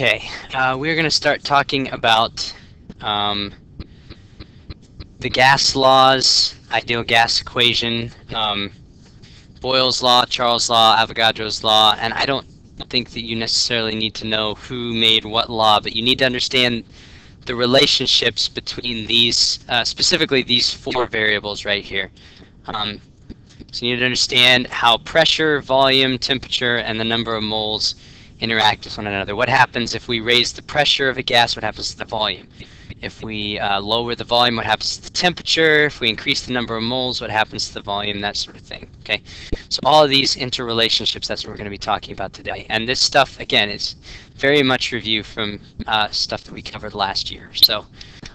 Okay, we're going to start talking about the gas laws, ideal gas equation, Boyle's law, Charles' law, Avogadro's law, and I don't think that you necessarily need to know who made what law, but you need to understand the relationships between these, specifically these four variables right here. So you need to understand how pressure, volume, temperature, and the number of moles interact with one another. What happens if we raise the pressure of a gas? What happens to the volume? If we lower the volume, what happens to the temperature? If we increase the number of moles, what happens to the volume? That sort of thing. Okay, so all of these interrelationships, that's what we're going to be talking about today. And this stuff, again, is very much review from stuff that we covered last year. So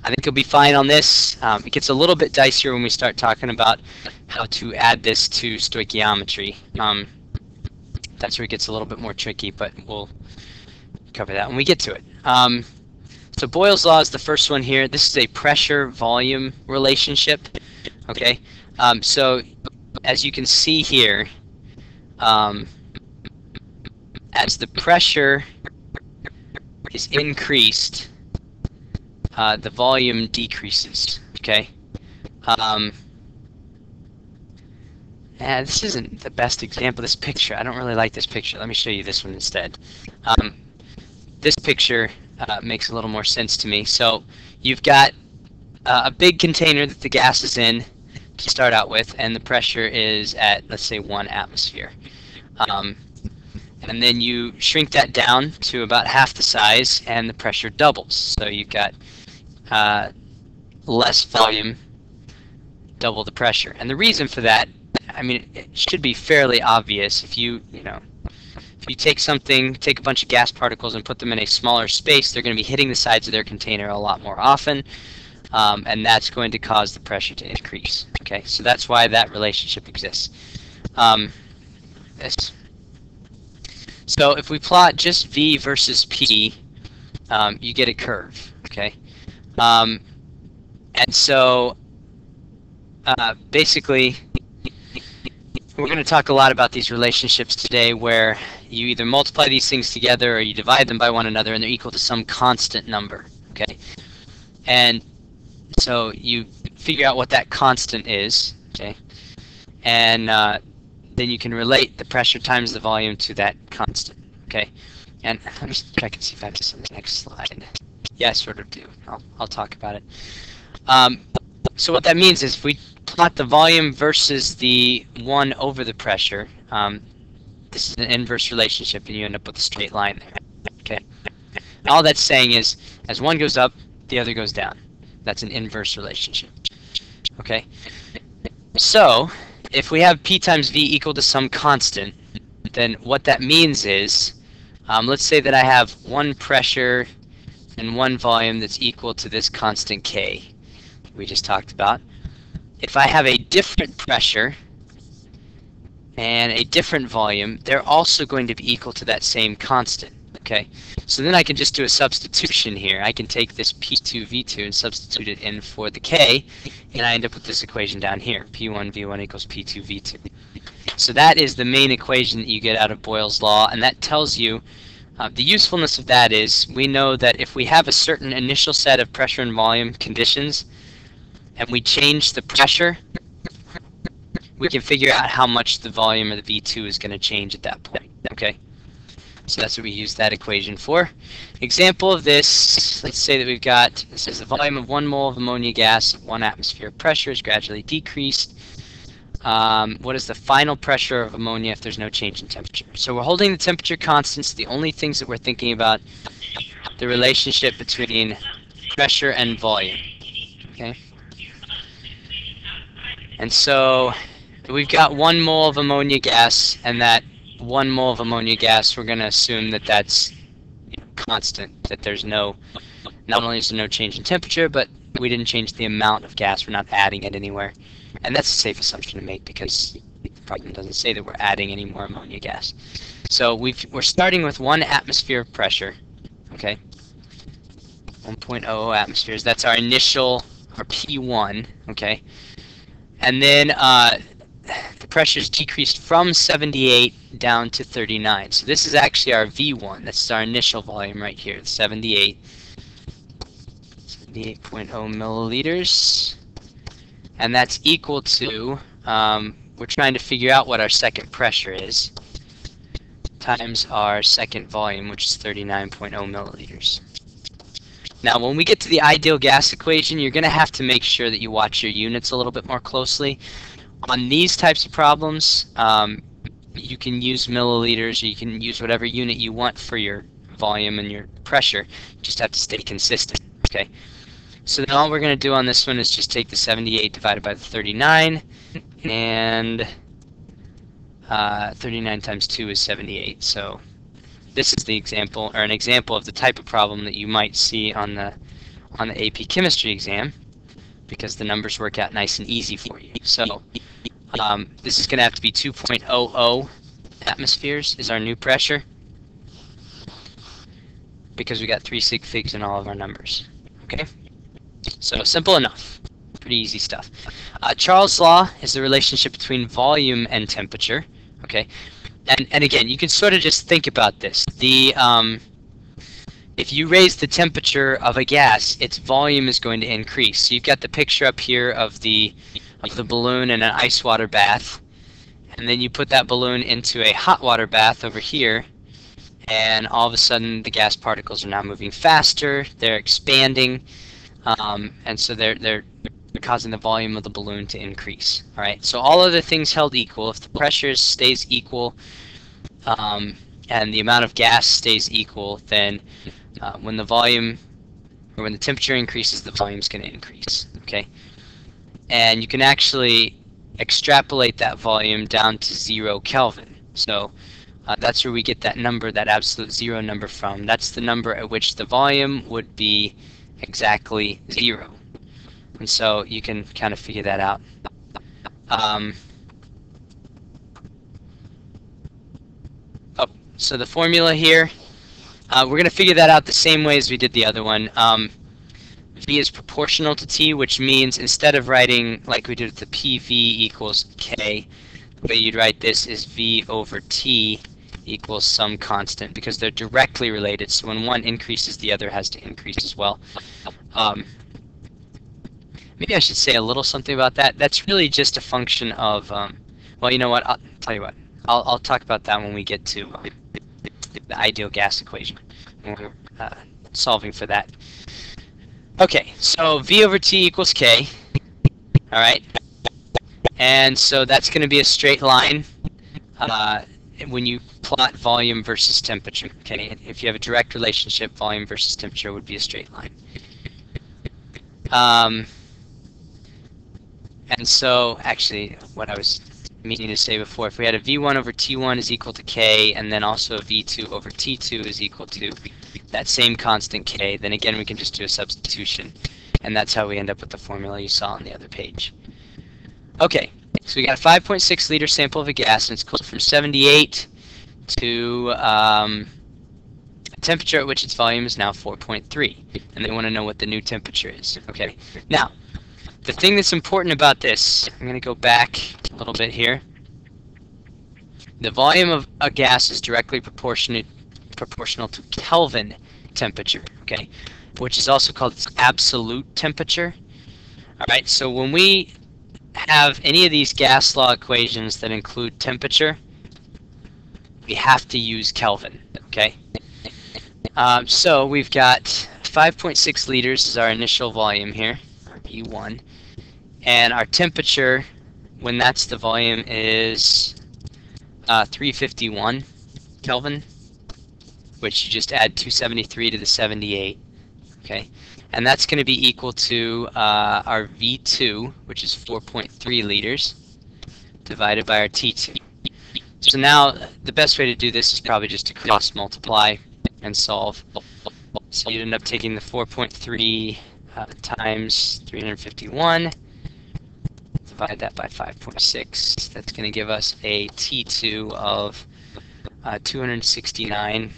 I think you'll be fine on this. It gets a little bit dicier when we start talking about how to add this to stoichiometry. That's where it gets a little bit more tricky, but we'll cover that when we get to it. So Boyle's law is the first one here. This is a pressure-volume relationship. Okay, so as you can see here, as the pressure is increased, the volume decreases. Okay. This isn't the best example. This picture, I don't really like this picture. Let me show you this one instead. This picture makes a little more sense to me. So you've got a big container that the gas is in to start out with, and the pressure is at, let's say, 1 atmosphere. And then you shrink that down to about half the size, and the pressure doubles. So you've got less volume, double the pressure. And the reason for that, I mean, it should be fairly obvious. If you take a bunch of gas particles and put them in a smaller space, they're going to be hitting the sides of their container a lot more often, and that's going to cause the pressure to increase. Okay, so that's why that relationship exists. So if we plot just V versus P, you get a curve. Okay, and so basically, we're going to talk a lot about these relationships today where you either multiply these things together or you divide them by one another and they're equal to some constant number, okay? And so you figure out what that constant is, okay? And then you can relate the pressure times the volume to that constant, okay? And let me check and see if I have this on the next slide. Yeah, I sort of do. I'll talk about it. So what that means is if we plot the volume versus the 1 over the pressure, this is an inverse relationship, and you end up with a straight line there. Okay. And all that's saying is, as one goes up, the other goes down. That's an inverse relationship. Okay. So if we have P times V equal to some constant, then what that means is, let's say that I have one pressure and one volume that's equal to this constant K we just talked about. If I have a different pressure and a different volume, they're also going to be equal to that same constant. Okay, so then I can just do a substitution here. I can take this P2V2 and substitute it in for the K, and I end up with this equation down here, P1V1 equals P2V2. So that is the main equation that you get out of Boyle's law, and that tells you the usefulness of that is we know that if we have a certain initial set of pressure and volume conditions, and we change the pressure, we can figure out how much the volume of the V2 is going to change at that point. Okay, so that's what we use that equation for. Example of this, let's say that we've got, this is the volume of 1 mole of ammonia gas at 1 atmosphere of pressure is gradually decreased. What is the final pressure of ammonia if there's no change in temperature? So we're holding the temperature constants. The only things that we're thinking about, the relationship between pressure and volume. Okay. And so we've got 1 mole of ammonia gas, and that 1 mole of ammonia gas, we're going to assume that that's constant, that there's not only is there no change in temperature, but we didn't change the amount of gas. We're not adding it anywhere. And that's a safe assumption to make because the problem doesn't say that we're adding any more ammonia gas. So we're starting with 1 atmosphere of pressure, okay? 1.00 atmospheres. That's our initial, our P1, okay? And then the pressure's decreased from 78 down to 39. So this is actually our V1. This is our initial volume right here, 78.0 milliliters. And that's equal to, we're trying to figure out what our second pressure is, times our second volume, which is 39.0 milliliters. Now, when we get to the ideal gas equation, you're going to have to make sure that you watch your units a little bit more closely. On these types of problems, you can use milliliters, or you can use whatever unit you want for your volume and your pressure. You just have to stay consistent, okay? So then all we're going to do on this one is just take the 78 divided by the 39, and 39 times 2 is 78. So this is the example, or an example of the type of problem that you might see on the AP Chemistry exam, because the numbers work out nice and easy for you. So this is going to have to be 2.00 atmospheres is our new pressure, because we got 3 sig figs in all of our numbers. Okay? So simple enough. Pretty easy stuff. Charles' law is the relationship between volume and temperature. Okay? And again, you can sort of just think about this. If you raise the temperature of a gas, its volume is going to increase. So you've got the picture up here of the balloon in an ice water bath, and then you put that balloon into a hot water bath over here, and all of a sudden the gas particles are now moving faster, they're expanding, and so they're causing the volume of the balloon to increase. All right. So all other things held equal, if the pressure stays equal and the amount of gas stays equal, then when the volume, or when the temperature increases, the volume is going to increase. Okay. And you can actually extrapolate that volume down to 0 Kelvin. So that's where we get that number, that absolute zero number from. That's the number at which the volume would be exactly 0. And so you can kind of figure that out. So the formula here, we're going to figure that out the same way as we did the other one. V is proportional to T, which means instead of writing like we did with the PV equals K, the way you'd write this is V over T equals some constant, because they're directly related. So when one increases, the other has to increase as well. Maybe I should say a little something about that. That's really just a function of, well, you know what? I'll tell you what. I'll talk about that when we get to the ideal gas equation, when we're solving for that. Okay, so V over T equals K. All right, and so that's going to be a straight line when you plot volume versus temperature. Okay, if you have a direct relationship, volume versus temperature would be a straight line. And so, actually, what I was meaning to say before, if we had a V1 over T1 is equal to K, and then also a V2 over T2 is equal to that same constant K, then again we can just do a substitution. And that's how we end up with the formula you saw on the other page. Okay, so we got a 5.6 liter sample of a gas, and it's cooled from 78 to a temperature at which its volume is now 4.3. And they want to know what the new temperature is. Okay, now, the thing that's important about this, I'm going to go back a little bit here. The volume of a gas is directly proportional to Kelvin temperature, okay, which is also called its absolute temperature. All right, so when we have any of these gas law equations that include temperature, we have to use Kelvin, okay? So we've got 5.6 liters is our initial volume here, our V1. And our temperature, when that's the volume, is 351 Kelvin, which you just add 273 to the 78, okay? And that's going to be equal to our V2, which is 4.3 liters, divided by our T2. So now, the best way to do this is probably just to cross multiply and solve. So you'd end up taking the 4.3 times 351, divide that by 5.6. That's going to give us a T2 of 269.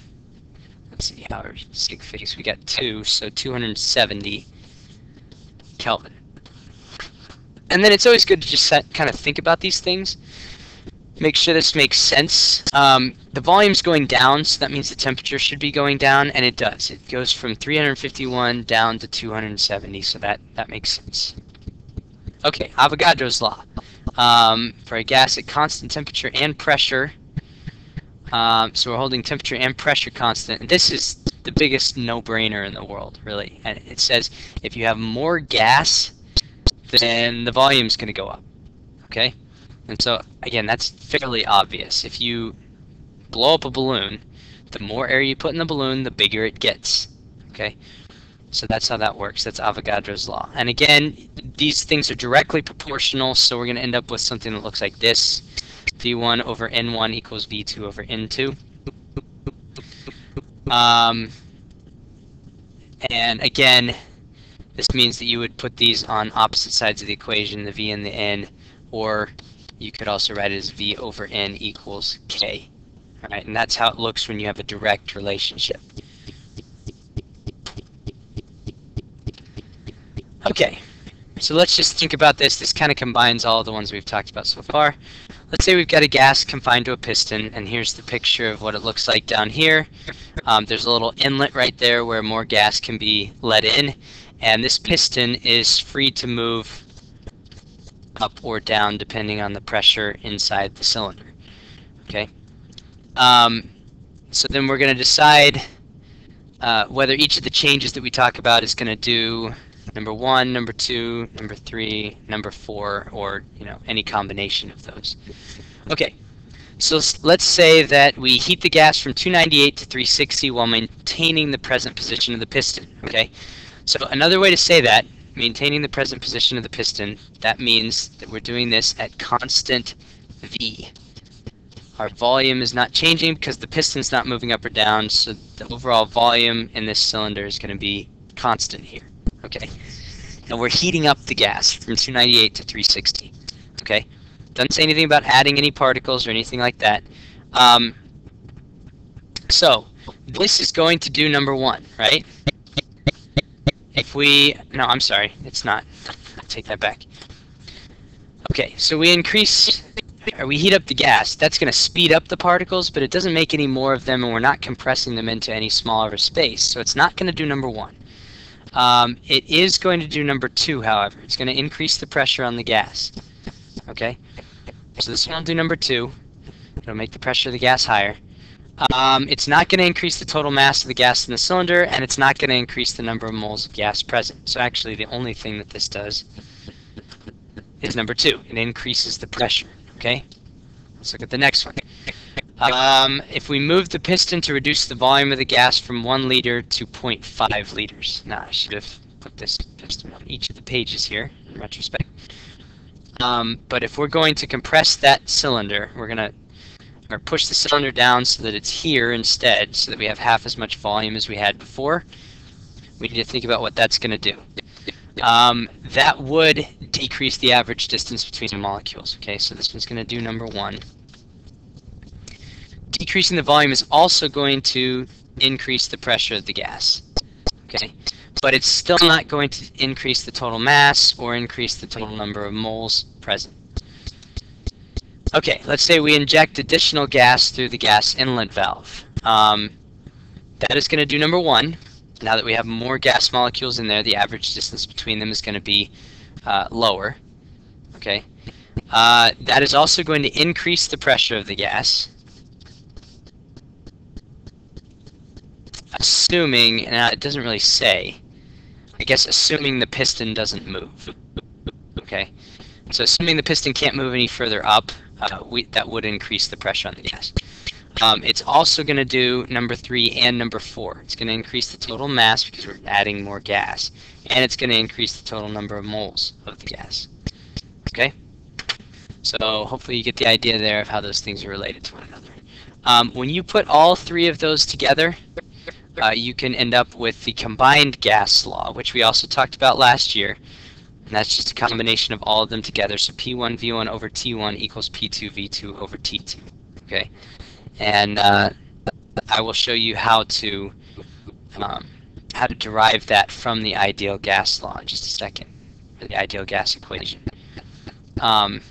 Let's see how our sig figs. We got 2, so 270 Kelvin. And then it's always good to just kind of think about these things. make sure this makes sense. The volume's going down, so that means the temperature should be going down, and it does. It goes from 351 down to 270, so that makes sense. Okay, Avogadro's law. For a gas at constant temperature and pressure, so we're holding temperature and pressure constant, and this is the biggest no-brainer in the world, really. And it says if you have more gas, then the volume's going to go up, okay? And so, again, that's fairly obvious. If you blow up a balloon, the more air you put in the balloon, the bigger it gets, okay? So that's how that works. That's Avogadro's law. And again, these things are directly proportional, so we're going to end up with something that looks like this. V1 over N1 equals V2 over N2. And again, this means that you would put these on opposite sides of the equation, the V and the N, or you could also write it as V over N equals K. All right, and that's how it looks when you have a direct relationship. Okay, so let's just think about this. This kind of combines all of the ones we've talked about so far. Let's say we've got a gas confined to a piston, and here's the picture of what it looks like down here. There's a little inlet right there where more gas can be let in, and this piston is free to move up or down depending on the pressure inside the cylinder. Okay. So then we're going to decide whether each of the changes that we talk about is going to do number 1, number 2, number 3, number 4, or any combination of those. Okay, so let's say that we heat the gas from 298 to 360 while maintaining the present position of the piston. Okay, so another way to say that, maintaining the present position of the piston, that means that we're doing this at constant V. Our volume is not changing because the piston's not moving up or down, so the overall volume in this cylinder is going to be constant here. Okay, now we're heating up the gas from 298 to 360. Okay, doesn't say anything about adding any particles or anything like that. So this is going to do number 1, right? If we, no, I'm sorry, it's not. I'll take that back. Okay, so we increase, or we heat up the gas. That's going to speed up the particles, but it doesn't make any more of them, and we're not compressing them into any smaller space. So it's not going to do number 1. It is going to do number 2, however. It's going to increase the pressure on the gas. Okay? So this one will do number 2. It'll make the pressure of the gas higher. It's not going to increase the total mass of the gas in the cylinder, and it's not going to increase the number of moles of gas present. So actually, the only thing that this does is number 2. It increases the pressure. Okay? Let's look at the next one. If we move the piston to reduce the volume of the gas from 1 liter to 0.5 liters. Now, I should have put this piston on each of the pages here, in retrospect. But if we're going to compress that cylinder, we're going to push the cylinder down so that it's here instead, so that we have half as much volume as we had before. We need to think about what that's going to do. That would decrease the average distance between the molecules. Okay, so this one's going to do number 1. Decreasing the volume is also going to increase the pressure of the gas. Okay, but it's still not going to increase the total mass or increase the total number of moles present. Okay, let's say we inject additional gas through the gas inlet valve. That is going to do number 1. Now that we have more gas molecules in there, the average distance between them is going to be lower. Okay, that is also going to increase the pressure of the gas. Assuming, and it doesn't really say, I guess assuming the piston doesn't move. Okay, so assuming the piston can't move any further up, that would increase the pressure on the gas. It's also going to do number 3 and number 4. It's going to increase the total mass because we're adding more gas, and it's going to increase the total number of moles of the gas. Okay, so hopefully you get the idea there of how those things are related to one another. When you put all 3 of those together, you can end up with the combined gas law, which we also talked about last year. And that's just a combination of all of them together. So P1 V1 over T1 equals P2 V2 over T2. Okay, and I will show you how to derive that from the ideal gas law in just a second, or the ideal gas equation. And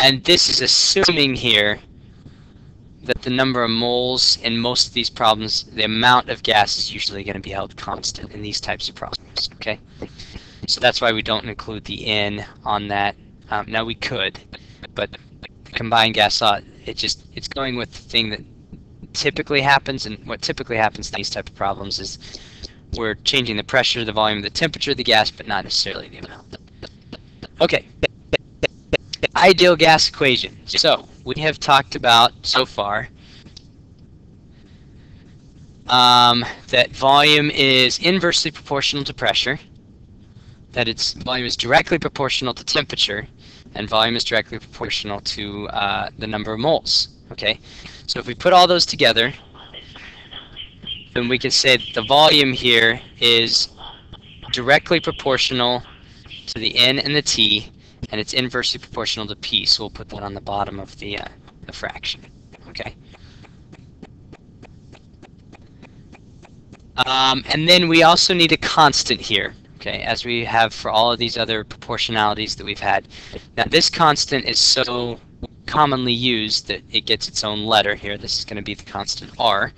And this is assuming here that the number of moles in most of these problems, the amount of gas is usually going to be held constant in these types of problems, okay? So that's why we don't include the N on that. Now we could, but the combined gas law, it's going with the thing that typically happens, and what typically happens in these type of problems is we're changing the pressure, the volume, the temperature of the gas, but not necessarily the amount. Okay. Ideal gas equation. So we have talked about so far that volume is inversely proportional to pressure, that its volume is directly proportional to temperature, and volume is directly proportional to the number of moles. Okay, so if we put all those together, then we can say that the volume here is directly proportional to the N and the T, and it's inversely proportional to P, so we'll put that on the bottom of the fraction. Okay. And then we also need a constant here, okay, as we have for all of these other proportionalities that we've had. Now this constant is so commonly used that it gets its own letter here. This is going to be the constant R,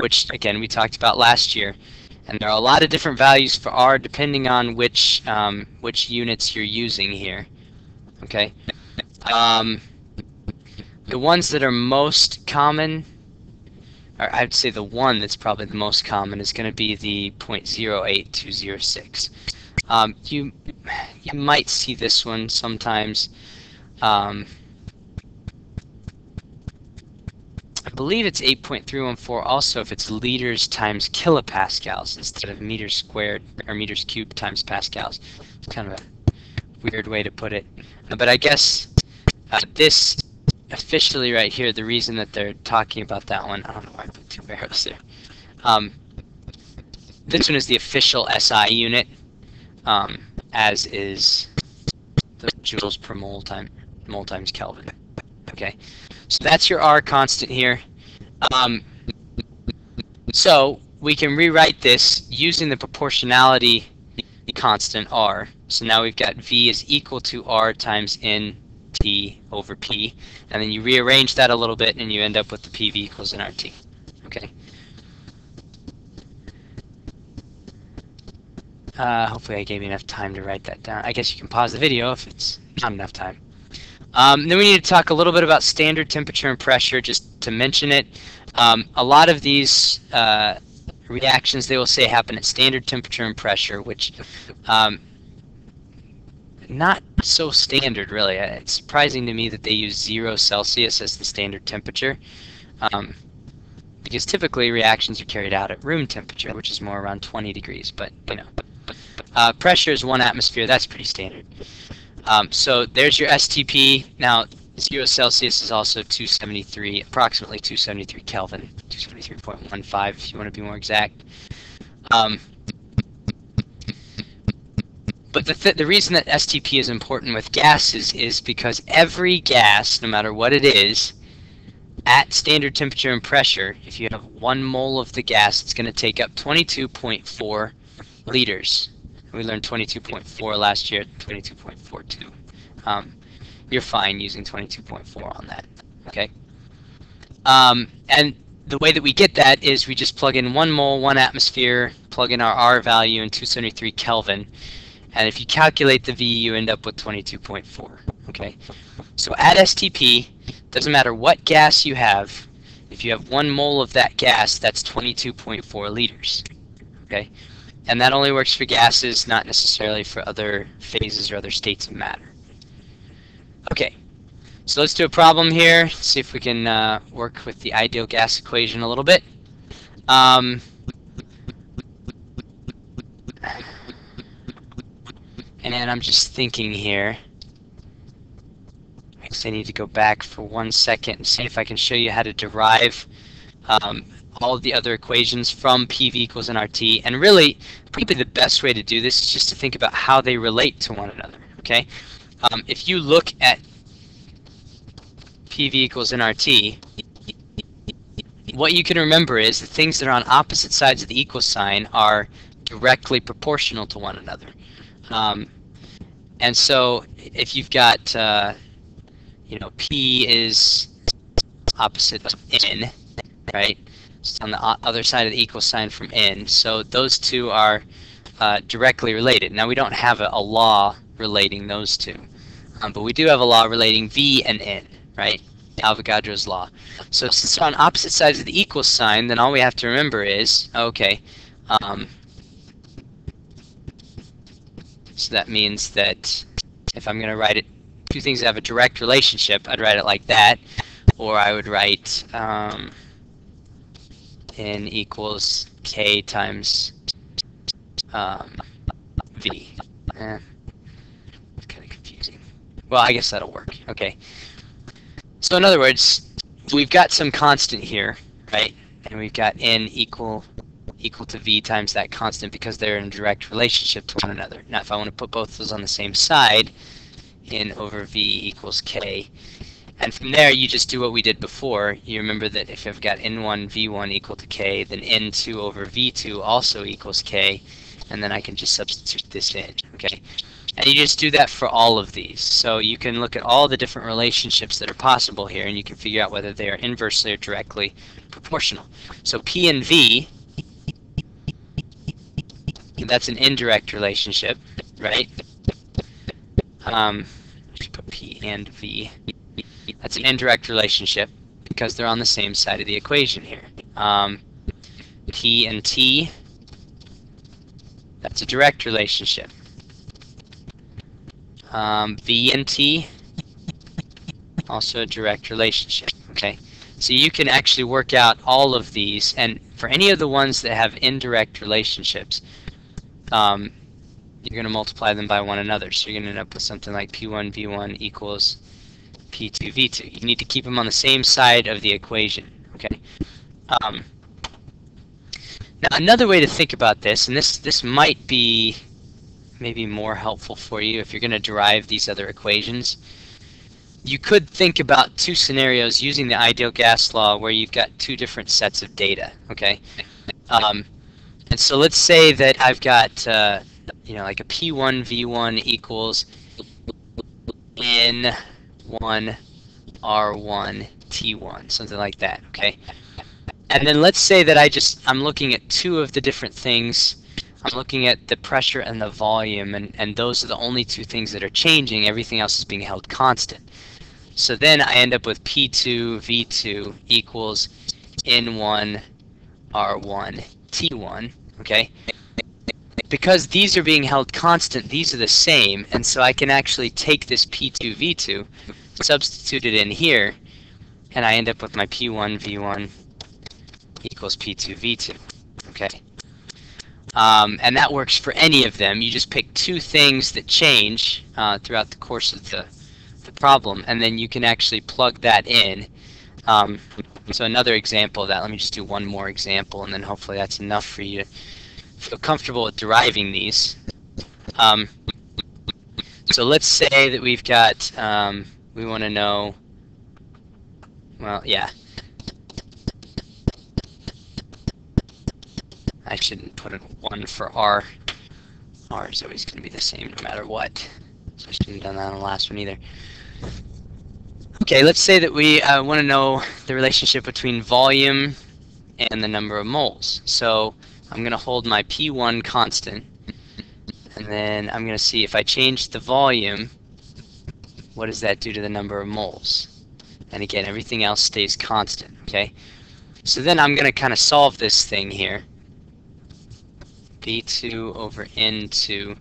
which again we talked about last year. And there are a lot of different values for R depending on which units you're using here. Okay. The ones that are most common, or I'd say the one that's probably the most common, is going to be the 0.08206. You might see this one sometimes. I believe it's 8.314 also if it's liters times kilopascals instead of meters squared or meters cubed times pascals. It's kind of a weird way to put it. But I guess this officially right here, the reason that they're talking about that one, I don't know why I put two arrows there. This one is the official SI unit, as is the joules per mole times Kelvin. Okay, so that's your R constant here. So we can rewrite this using the proportionality constant R. So now we've got V is equal to R times NT over P, and then you rearrange that a little bit and you end up with the PV equals nRT. Okay. Hopefully I gave you enough time to write that down. I guess you can pause the video if it's not enough time. Then we need to talk a little bit about standard temperature and pressure, just to mention it. A lot of these reactions, they will say, happen at standard temperature and pressure, which not so standard, really. It's surprising to me that they use 0 Celsius as the standard temperature, because typically reactions are carried out at room temperature, which is more around 20 degrees, but, you know. Pressure is 1 atmosphere. That's pretty standard. So there's your STP. Now, 0 Celsius is also 273, approximately 273 Kelvin, 273.15 if you want to be more exact. But the reason that STP is important with gases is because every gas, no matter what it is, at standard temperature and pressure, if you have 1 mole of the gas, it's going to take up 22.4 liters. We learned 22.4 last year, 22.42. You're fine using 22.4 on that, okay? And the way that we get that is we just plug in 1 mole, 1 atmosphere, plug in our R value in 273 Kelvin, and if you calculate the V, you end up with 22.4, okay? So at STP, doesn't matter what gas you have, if you have 1 mole of that gas, that's 22.4 liters, okay? And that only works for gases, not necessarily for other phases or other states of matter. Okay, so let's do a problem here, see if we can work with the ideal gas equation a little bit. And I'm just thinking here, I guess I need to go back for 1 second and see if I can show you how to derive all of the other equations from PV equals nRT. And really, probably the best way to do this is just to think about how they relate to one another, okay? If you look at PV equals nRT, what you can remember is the things that are on opposite sides of the equal sign are directly proportional to one another. And so if you've got, you know, P is opposite of N, right? It's on the other side of the equal sign from N. So those two are directly related. Now we don't have a law relating those two, but we do have a law relating V and N, right? Avogadro's law. So since they're on opposite sides of the equal sign, then all we have to remember is, okay, so that means that if I'm going to write it, two things that have a direct relationship, I'd write it like that, or I would write N equals K times V. It's kind of confusing. Well, I guess that'll work. Okay. So in other words, we've got some constant here, right? And we've got N equal to V times that constant because they're in a direct relationship to one another. Now, if I want to put both of those on the same side, N over V equals K. And from there, you just do what we did before. You remember that if I've got N1 V1 equal to K, then N2 over V2 also equals K. And then I can just substitute this in, okay? And you just do that for all of these. So you can look at all the different relationships that are possible here, and you can figure out whether they are inversely or directly proportional. So P and V, that's an indirect relationship, right? Just put P and V. That's an indirect relationship because they're on the same side of the equation here. P and T, that's a direct relationship. V and T, also a direct relationship. Okay, so you can actually work out all of these, and for any of the ones that have indirect relationships, you're going to multiply them by one another. So you're going to end up with something like P1 V1 equals P2 V2. You need to keep them on the same side of the equation. Okay. Now another way to think about this, and this might be maybe more helpful for you if you're going to derive these other equations. You could think about two scenarios using the ideal gas law where you've got two different sets of data. Okay. And so let's say that I've got you know, like a P1 V1 equals N1 R1 T1, something like that. Okay. And then let's say that I'm looking at two of the different things. I'm looking at the pressure and the volume, and those are the only two things that are changing. Everything else is being held constant. So then I end up with P2 V2 equals N1 R1 T1, okay? Because these are being held constant, these are the same, and so I can actually take this P2 V2, substitute it in here, and I end up with my P1 V1 equals P2 V2, okay? And that works for any of them. You just pick two things that change throughout the course of the problem, and then you can actually plug that in. So another example of that, let me just do one more example, and then hopefully that's enough for you to feel comfortable with deriving these. So let's say that we've got, we want to know, well, yeah. I shouldn't put a 1 for R. R is always going to be the same no matter what. So I shouldn't have done that on the last one either. Okay, let's say that we want to know the relationship between volume and the number of moles. So I'm going to hold my P1 constant, and then I'm going to see if I change the volume, what does that do to the number of moles? And again, everything else stays constant, okay? So then I'm going to kind of solve this thing here. V2 over N2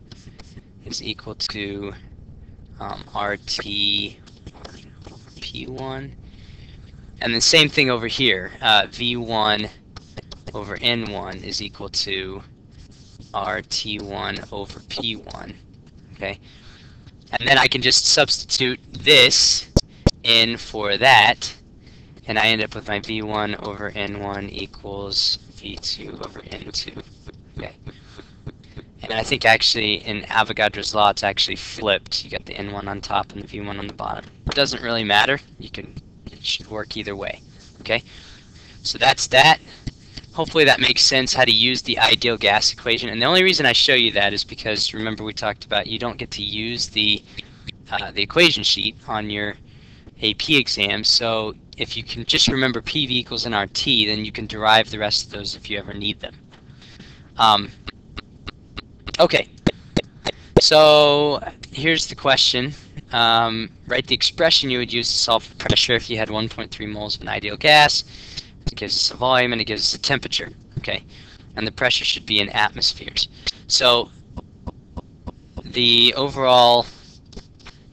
is equal to RT over P1. And the same thing over here. V1 over N1 is equal to RT1 over P1. Okay? And then I can just substitute this in for that, and I end up with my V1 over N1 equals V2 over N2. Okay. And I think actually in Avogadro's law it's actually flipped. You got the N1 on top and the V1 on the bottom. It doesn't really matter. It should work either way. Okay? So that's that. Hopefully that makes sense how to use the ideal gas equation. And the only reason I show you that is because remember we talked about you don't get to use the equation sheet on your AP exam, so if you can just remember PV equals nRT, then you can derive the rest of those if you ever need them. Okay, so here's the question. Write the expression you would use to solve for pressure if you had 1.3 moles of an ideal gas. It gives us a volume and it gives us a temperature, okay? And the pressure should be in atmospheres. So the overall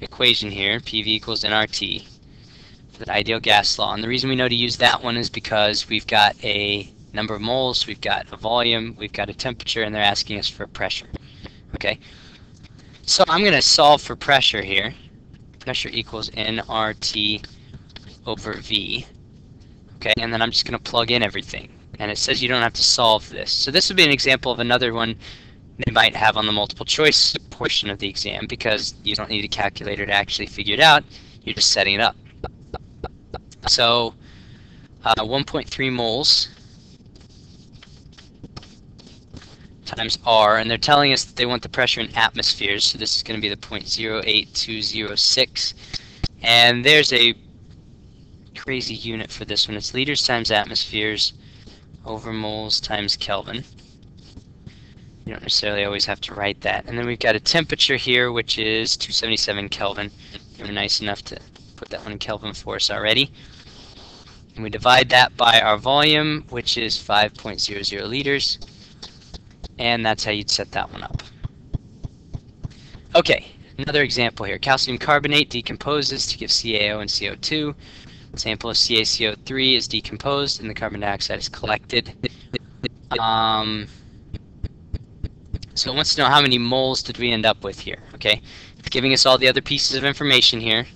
equation here, PV equals nRT, for the ideal gas law. And the reason we know to use that one is because we've got a number of moles, we've got a volume, we've got a temperature, and they're asking us for pressure, okay? So I'm going to solve for pressure here. Pressure equals nRT over V. Okay, and then I'm just going to plug in everything. And it says you don't have to solve this. So this would be an example of another one they might have on the multiple choice portion of the exam, because you don't need a calculator to actually figure it out. You're just setting it up. So 1.3 moles times R, and they're telling us that they want the pressure in atmospheres, so this is going to be the 0.08206. And there's a crazy unit for this one. It's liters times atmospheres over moles times Kelvin. You don't necessarily always have to write that. And then we've got a temperature here, which is 277 Kelvin. They were nice enough to put that one in Kelvin for us already. And we divide that by our volume, which is 5.00 liters. And that's how you'd set that one up. Okay, another example here. Calcium carbonate decomposes to give CaO and CO2. A sample of CaCO3 is decomposed and the carbon dioxide is collected. So it wants to know how many moles did we end up with here, okay? It's giving us all the other pieces of information here.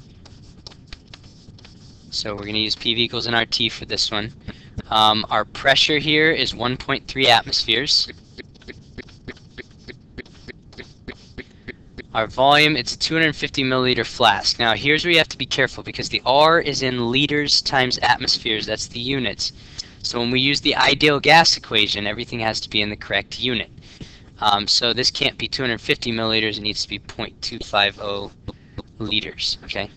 So we're going to use PV equals nRT for this one. Our pressure here is 1.3 atmospheres. Our volume, it's a 250 milliliter flask. Now here's where you have to be careful, because the R is in liters times atmospheres. That's the units. So when we use the ideal gas equation, everything has to be in the correct unit. So this can't be 250 milliliters, it needs to be 0.250 liters, okay?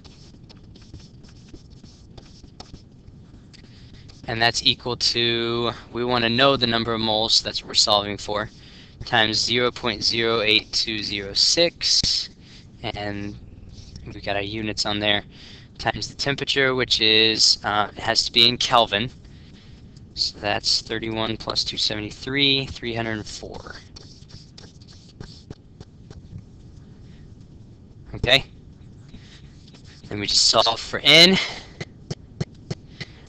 And that's equal to, we want to know the number of moles, so that's what we're solving for, times 0.08206, and we've got our units on there, times the temperature, which is, it has to be in Kelvin, so that's 31 plus 273, 304. Okay, then we just solve for n.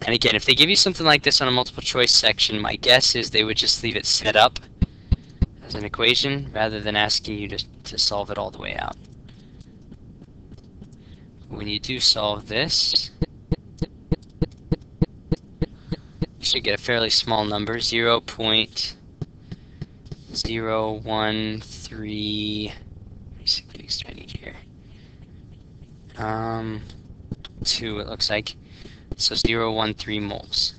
And again, if they give you something like this on a multiple choice section, my guess is they would just leave it set up as an equation rather than asking you to solve it all the way out. When you do solve this, you should get a fairly small number, 0.013. Let me see what extra I need here. 2, it looks like. So 0.013 moles.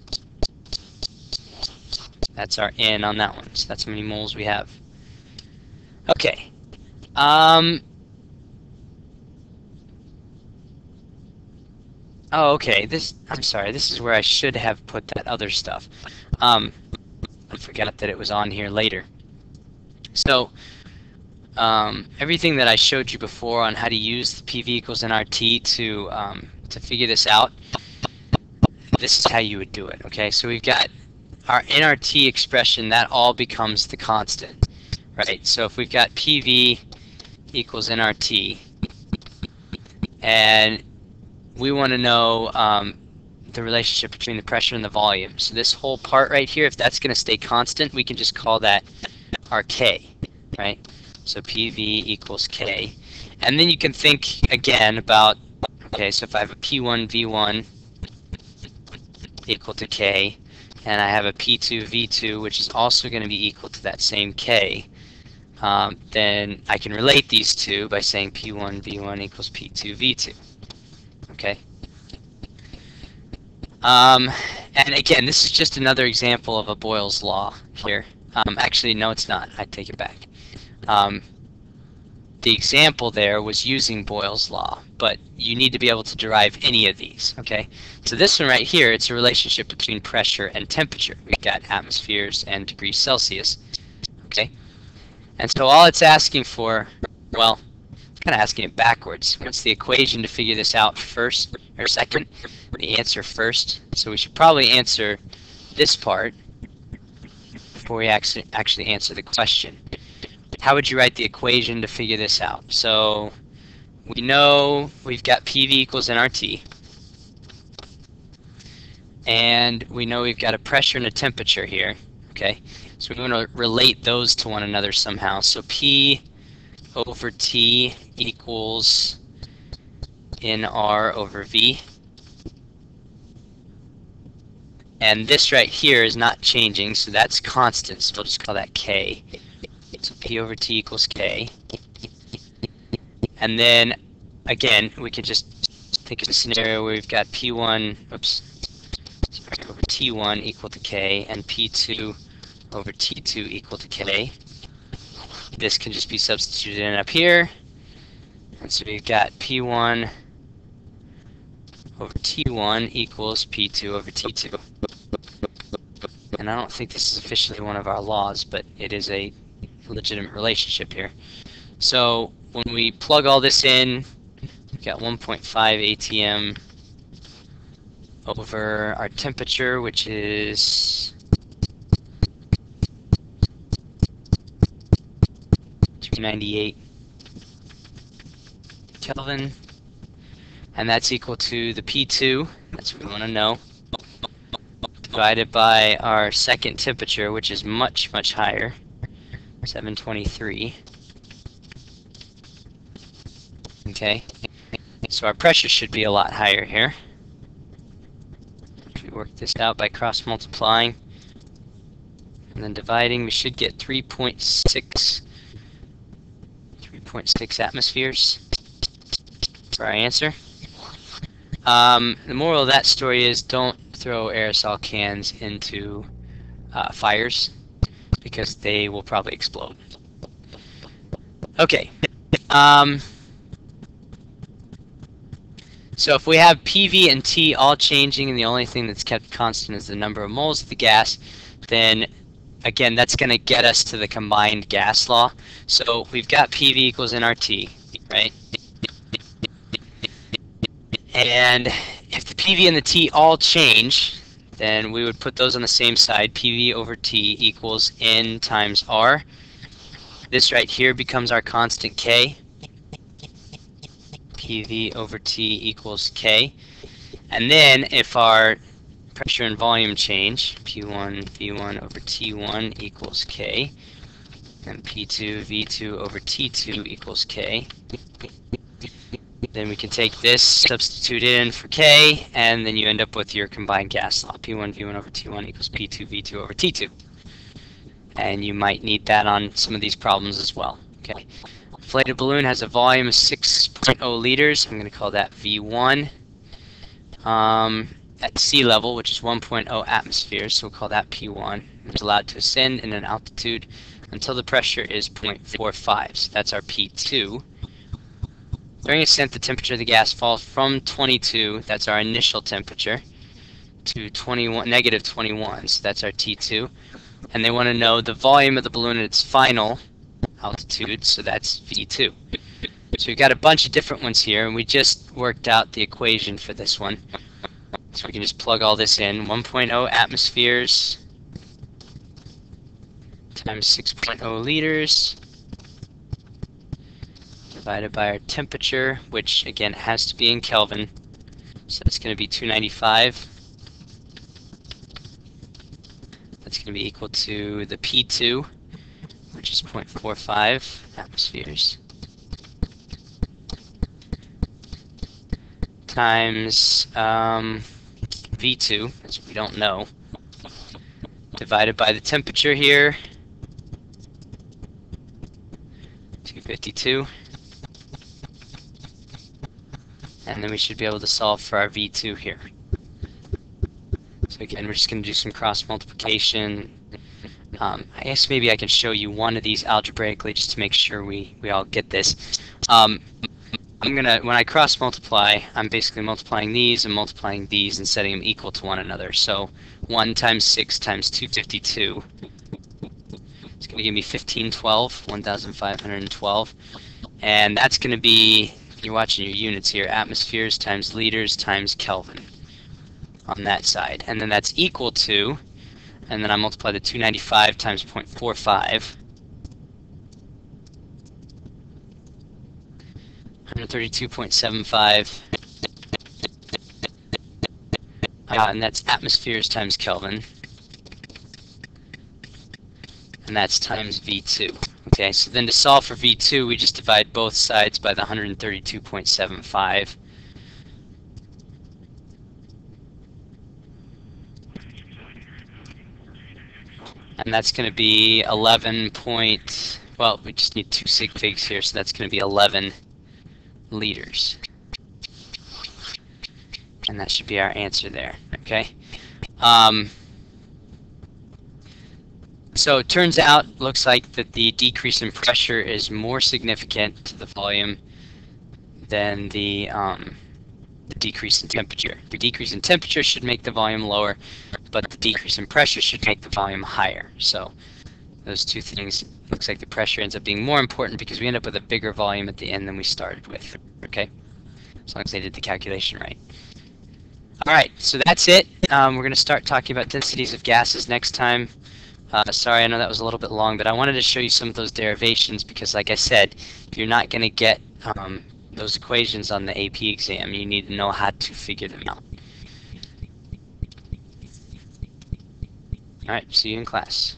That's our N on that one. So that's how many moles we have. Okay. Oh, okay. I'm sorry. This is where I should have put that other stuff. I forgot that it was on here later. So everything that I showed you before on how to use the PV equals nRT to figure this out, this is how you would do it, okay? So we've got our nRT expression, that all becomes the constant, right? So if we've got PV equals nRT, and we want to know the relationship between the pressure and the volume. So this whole part right here, if that's going to stay constant, we can just call that our K, right? So PV equals K. And then you can think again about, okay, so if I have a P1 V1 equal to K, and I have a P2 V2, which is also going to be equal to that same K, then I can relate these two by saying P1 V1 equals P2 V2. Okay. And again, this is just another example of a Boyle's law here. Actually, no, it's not. I take it back. the example there was using Boyle's law, but you need to be able to derive any of these, okay? So this one right here, it's a relationship between pressure and temperature. We've got atmospheres and degrees Celsius, okay? And so all it's asking for, well, it's kind of asking it backwards. What's the equation to figure this out first or second? The answer first. So we should probably answer this part before we actually answer the question. How would you write the equation to figure this out? So we know we've got PV equals nRT. And we know we've got a pressure and a temperature here. Okay, so we want to relate those to one another somehow. So P over T equals nR over V. And this right here is not changing, so that's constant, so we'll just call that K. So P over T equals K. And then, again, we could just think of a scenario where we've got P1, over T1 equal to K, and P2 over T2 equal to K. This can just be substituted in up here. And so we've got P1 over T1 equals P2 over T2. And I don't think this is officially one of our laws, but it is a legitimate relationship here. So when we plug all this in, we've got 1.5 atm over our temperature, which is 298 Kelvin, and that's equal to the P2, that's what we want to know, divided by our second temperature, which is much higher, 723. Okay, so our pressure should be a lot higher here. If we work this out by cross multiplying and then dividing, we should get 3.6 atmospheres for our answer. The moral of that story is don't throw aerosol cans into fires, because they will probably explode. Okay. So if we have PV and T all changing and the only thing that's kept constant is the number of moles of the gas, then again, that's going to get us to the combined gas law. So we've got PV equals nRT, right? And if the PV and the T all change, then we would put those on the same side. PV over T equals N times R. This right here becomes our constant K. PV over T equals K. And then if our pressure and volume change, P1 V1 over T1 equals K, and P2 V2 over T2 equals K. Then we can take this, substitute in for K, and then you end up with your combined gas law. P1 V1 over T1 equals P2 V2 over T2. And you might need that on some of these problems as well. Okay. Inflated balloon has a volume of 6.0 liters. I'm going to call that V1. At sea level, which is 1.0 atmospheres, so we'll call that P1. It's allowed to ascend in an altitude until the pressure is 0.45. So that's our P2. During ascent, the temperature of the gas falls from 22, that's our initial temperature, to negative 21, so that's our T2. And they want to know the volume of the balloon at its final altitude, so that's V2. So we've got a bunch of different ones here, and we just worked out the equation for this one. So we can just plug all this in. 1.0 atmospheres times 6.0 liters divided by our temperature, which again has to be in Kelvin, so it's going to be 295. That's going to be equal to the P2, which is 0.45 atmospheres, times V2, which we don't know, divided by the temperature here, 252. And then we should be able to solve for our V2 here. So again, we're just going to do some cross multiplication. I guess maybe I can show you one of these algebraically just to make sure we all get this. When I cross multiply, I'm basically multiplying these and multiplying these and setting them equal to one another. So 1 times 6 times 252. It's going to give me 1512, 1512. And that's going to be, if you're watching your units here, atmospheres times liters times Kelvin on that side. And then that's equal to, and then I multiply the 295 times 0.45. 132.75. And that's atmospheres times Kelvin. And that's times V2. Okay, so then to solve for V2, we just divide both sides by the 132.75. And that's going to be 11 point, well, we just need two sig figs here, so that's going to be 11 liters. And that should be our answer there, okay? So it turns out, looks like that the decrease in pressure is more significant to the volume than the decrease in temperature. The decrease in temperature should make the volume lower, but the decrease in pressure should make the volume higher. So those two things, looks like the pressure ends up being more important because we end up with a bigger volume at the end than we started with, okay? As long as they did the calculation right. Alright, so that's it. We're going to start talking about densities of gases next time. Sorry, I know that was a little bit long, but I wanted to show you some of those derivations because, like I said, you're not going to get those equations on the AP exam. You need to know how to figure them out. Alright, see you in class.